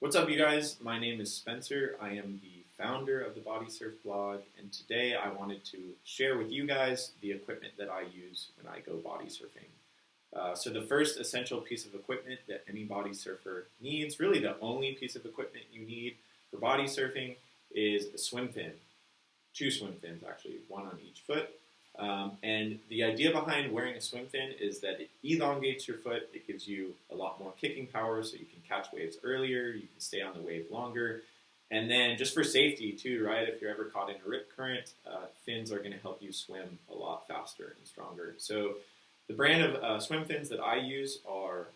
What's up, you guys? My name is Spencer. I am the founder of the Bodysurf blog, and today I wanted to share with you guys the equipment that I use when I go body surfing. So the first essential piece of equipment that any body surfer needs, really the only piece of equipment you need for body surfing, is a swim fin. Two swim fins, actually, one on each foot. And the idea behind wearing a swim fin is that it elongates your foot. It gives you a lot more kicking power so you can catch waves earlier, you can stay on the wave longer. And then just for safety too, right? If you're ever caught in a rip current, fins are going to help you swim a lot faster and stronger. So the brand of swim fins that I use are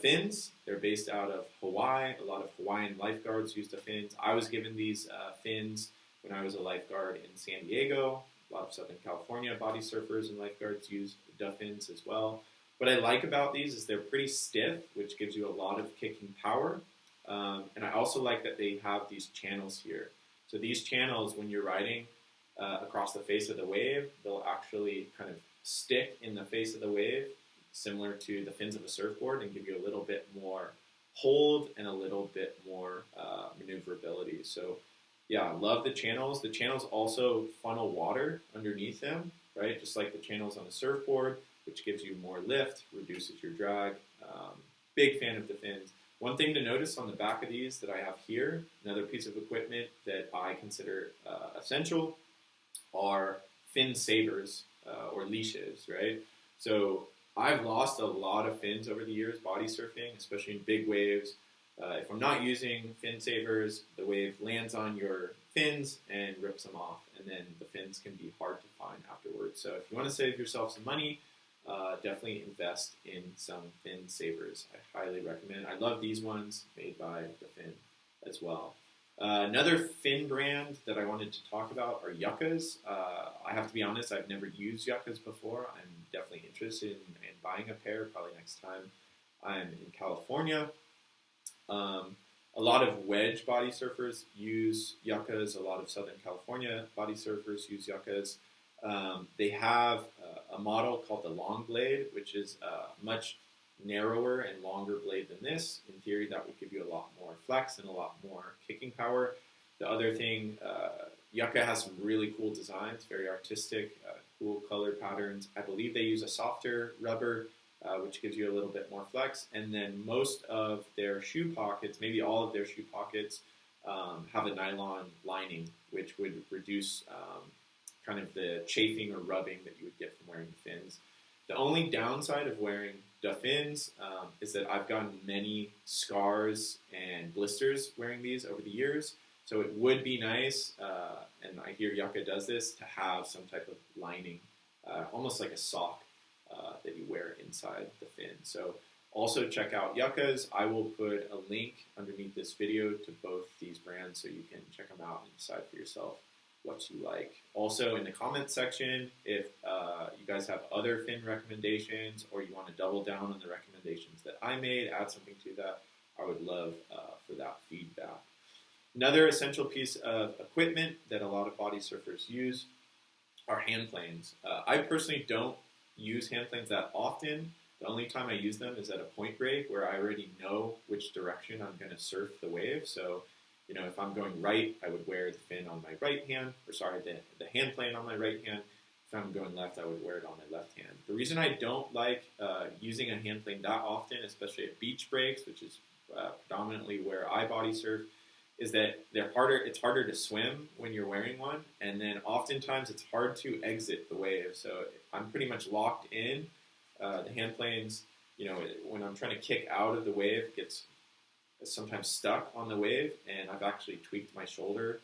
fins. They're based out of Hawaii. A lot of Hawaiian lifeguards use fins. I was given these fins when I was a lifeguard in San Diego. A lot of Southern California body surfers and lifeguards use fins as well. What I like about these is they're pretty stiff, which gives you a lot of kicking power. And I also like that they have these channels here. So these channels, when you're riding across the face of the wave, they'll actually kind of stick in the face of the wave, similar to the fins of a surfboard, and give you a little bit more hold and a little bit more maneuverability. So yeah, I love the channels. The channels also funnel water underneath them, right? Just like the channels on a surfboard, which gives you more lift, reduces your drag. Big fan of the fins. One thing to notice on the back of these that I have here, another piece of equipment that I consider essential, are fin savers or leashes, right? So I've lost a lot of fins over the years body surfing, especially in big waves. If I'm not using fin savers, the wave lands on your fins and rips them off, and then the fins can be hard to find afterwards. So if you want to save yourself some money, definitely invest in some fin savers. I highly recommend. I love these ones made by the Fin as well. Another fin brand that I wanted to talk about are yuccas. I have to be honest, I've never used yuccas before. I'm definitely interested in buying a pair, probably next time I'm in California. A lot of wedge body surfers use yuccas. A lot of Southern California body surfers use yuccas. They have a model called the long blade, which is a much narrower and longer blade than this. In theory, that would give you a lot more flex and a lot more kicking power. The other thing, yucca has some really cool designs, very artistic, cool color patterns. I believe they use a softer rubber, which gives you a little bit more flex. And then most of their shoe pockets, maybe all of their shoe pockets, have a nylon lining, which would reduce kind of the chafing or rubbing that you would get from wearing the fins. The only downside of wearing the fins is that I've gotten many scars and blisters wearing these over the years. So it would be nice, and I hear yucca does this, to have some type of lining, almost like a sock that you wear inside the fin. So also check out yuccas. I will put a link underneath this video to both these brands so you can check them out and decide for yourself what you like. Also in the comments section, if you guys have other fin recommendations or you want to double down on the recommendations that I made, add something to that, I would love for that feedback. Another essential piece of equipment that a lot of body surfers use are hand planes. I personally don't use hand planes that often. The only time I use them is at a point break where I already know which direction I'm going to surf the wave. So, you know, if I'm going right, I would wear the fin on my right hand, or sorry, the hand plane on my right hand. If I'm going left, I would wear it on my left hand. The reason I don't like using a hand plane that often, especially at beach breaks, which is predominantly where I body surf, is that it's harder to swim when you're wearing one, and then oftentimes it's hard to exit the wave. So I'm pretty much locked in. The hand planes, you know, when I'm trying to kick out of the wave, it gets sometimes stuck on the wave, and I've actually tweaked my shoulder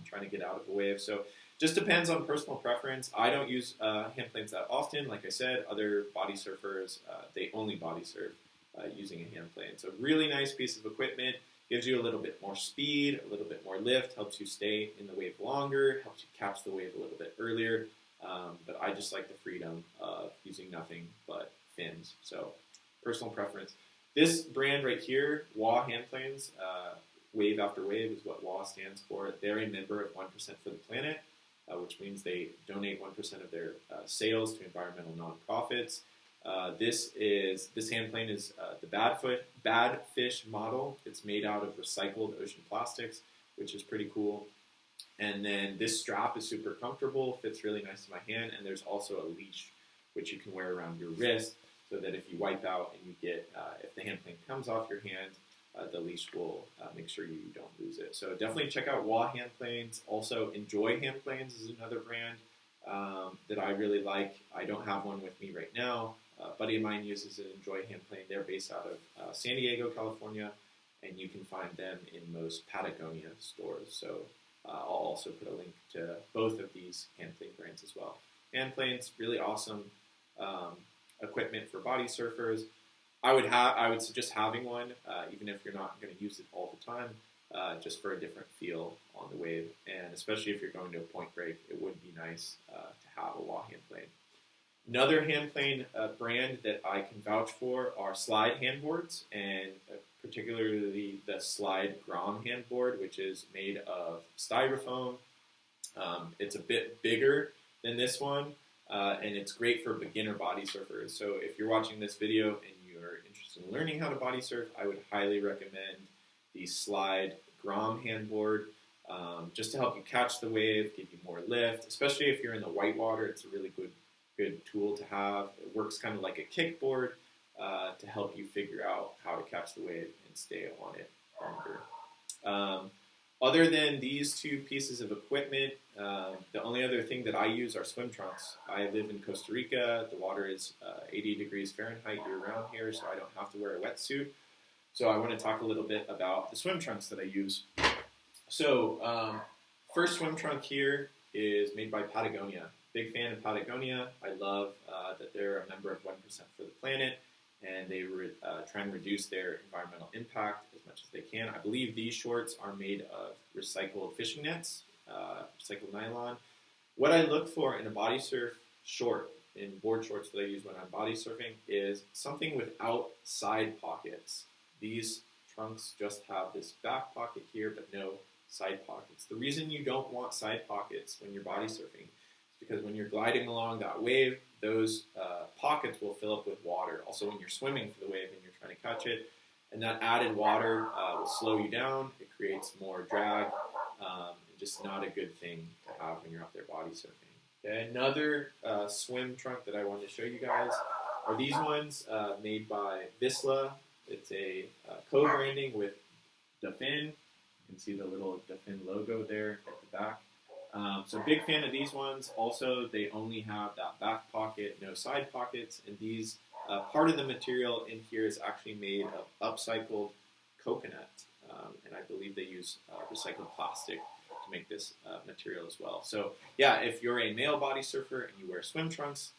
trying to get out of the wave. So just depends on personal preference. I don't use hand planes that often. Like I said, other body surfers, they only body surf using a hand plane. So really nice piece of equipment. Gives you a little bit more speed, a little bit more lift, helps you stay in the wave longer, helps you catch the wave a little bit earlier. But I just like the freedom of using nothing but fins. So personal preference. This brand right here, WA Handplanes, Wave After Wave is what WA stands for. They're a member of 1% for the Planet, which means they donate 1% of their sales to environmental nonprofits. This hand plane is the Bad Fish model. It's made out of recycled ocean plastics, which is pretty cool. And then this strap is super comfortable, fits really nice to my hand, and there's also a leash which you can wear around your wrist, so that if you wipe out and you get, if the hand plane comes off your hand, the leash will make sure you don't lose it. So definitely check out WA Handplanes. Also, Enjoy Handplanes is another brand that I really like. I don't have one with me right now. A buddy of mine uses an Enjoy Handplane. They're based out of San Diego, California, and you can find them in most Patagonia stores. So I'll also put a link to both of these handplane brands as well. Handplanes, really awesome equipment for body surfers. I would suggest having one, even if you're not going to use it all the time, just for a different feel on the wave. And especially if you're going to a point break, it would be nice to have a WA handplane. Another handplane brand that I can vouch for are Slide handboards, and particularly the Slide Grom handboard, which is made of styrofoam. It's a bit bigger than this one, and it's great for beginner body surfers. So if you're watching this video and you're interested in learning how to body surf, I would highly recommend the Slide Grom handboard, just to help you catch the wave, give you more lift, especially if you're in the whitewater. It's a really good tool to have. It works kind of like a kickboard to help you figure out how to catch the wave and stay on it longer. Other than these two pieces of equipment, the only other thing that I use are swim trunks. I live in Costa Rica. The water is 80 degrees Fahrenheit year-round here, so I don't have to wear a wetsuit. So I want to talk a little bit about the swim trunks that I use. So first swim trunk here is made by Patagonia. Big fan of Patagonia. I love that they're a member of 1% for the Planet, and they try and reduce their environmental impact as much as they can. I believe these shorts are made of recycled fishing nets, recycled nylon. What I look for in a body surf short, in board shorts that I use when I'm body surfing, is something without side pockets. These trunks just have this back pocket here, but no side pockets. The reason you don't want side pockets when you're body surfing is because when you're gliding along that wave, those pockets will fill up with water. Also, when you're swimming for the wave and you're trying to catch it, and that added water will slow you down. It creates more drag, and just not a good thing to have when you're out there body surfing. Okay, another swim trunk that I wanted to show you guys are these ones made by Vissla. It's a co-branding with Dafin. You can see the little Dafin logo there at the back. So big fan of these ones. Also, they only have that back pocket, no side pockets, and these part of the material in here is actually made of upcycled coconut, and I believe they use recycled plastic to make this material as well. So yeah, if you're a male body surfer and you wear swim trunks,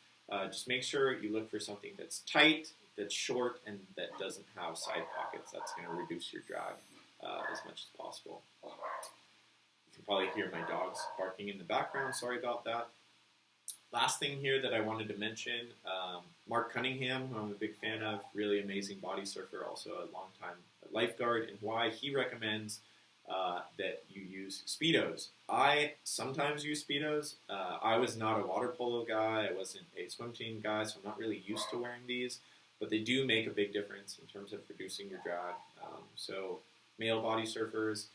just make sure you look for something that's tight, that's short, and that doesn't have side pockets. That's going to reduce your drag as much as possible. You can probably hear my dogs barking in the background. Sorry about that. Last thing here that I wanted to mention, Mark Cunningham, who I'm a big fan of, really amazing body surfer, also a longtime lifeguard in Hawaii. He recommends that you use Speedos. I sometimes use Speedos. I was not a water polo guy. I wasn't a swim team guy, so I'm not really used to wearing these. But they do make a big difference in terms of reducing your drag. So male body surfers,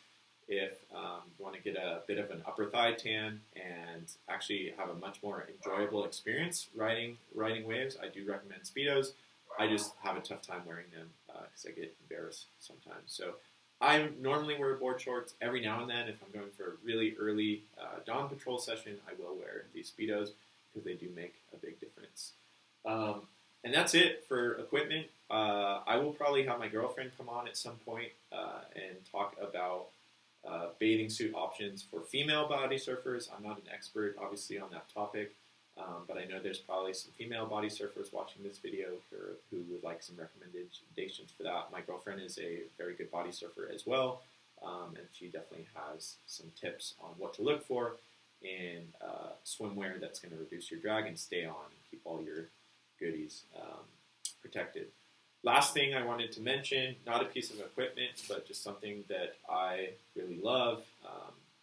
if you want to get a bit of an upper thigh tan and actually have a much more enjoyable experience riding waves, I do recommend Speedos. I just have a tough time wearing them because I get embarrassed sometimes. So I normally wear board shorts. Every now and then, if I'm going for a really early dawn patrol session, I will wear these Speedos because they do make a big difference. And that's it for equipment. I will probably have my girlfriend come on at some point and talk about bathing suit options for female body surfers. I'm not an expert, obviously, on that topic, but I know there's probably some female body surfers watching this video who would like some recommendations for that. My girlfriend is a very good body surfer as well, and she definitely has some tips on what to look for in swimwear that's going to reduce your drag and stay on and keep all your goodies protected. Last thing I wanted to mention, not a piece of equipment, but just something that I really love.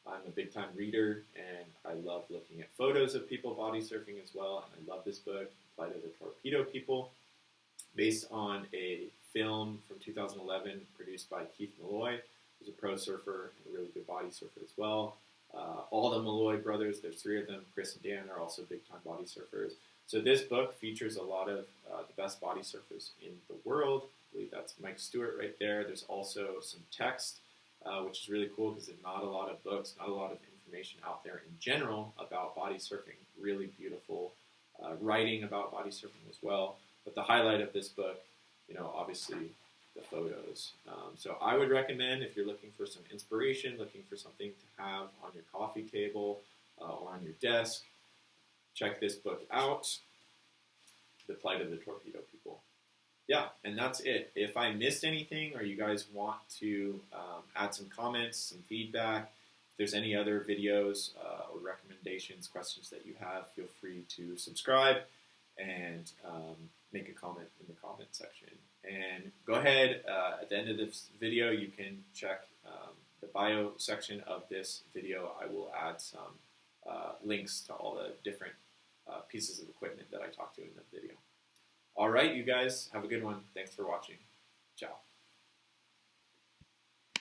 I'm a big time reader, and I love looking at photos of people body surfing as well, and I love this book, Flight of the Torpedo People. based on a film from 2011 produced by Keith Malloy, who's a pro surfer and a really good body surfer as well. All the Malloy brothers, there's 3 of them, Chris and Dan, are also big-time body surfers. So this book features a lot of the best body surfers in the world. I believe that's Mike Stewart right there. There's also some text, which is really cool because there's not a lot of books, not a lot of information out there in general about body surfing. Really beautiful writing about body surfing as well. But the highlight of this book, obviously the photos. So I would recommend, if you're looking for some inspiration, looking for something to have on your coffee table or on your desk, check this book out, The Plight of the Torpedo People. Yeah, and that's it. If I missed anything or you guys want to add some comments, some feedback, if there's any other videos or recommendations, questions that you have, feel free to subscribe and make a comment in the comment section. And go ahead, at the end of this video, you can check the bio section of this video. I will add some links to all the different pieces of equipment that I talked to in the video. All right, you guys, have a good one. Thanks for watching. Ciao.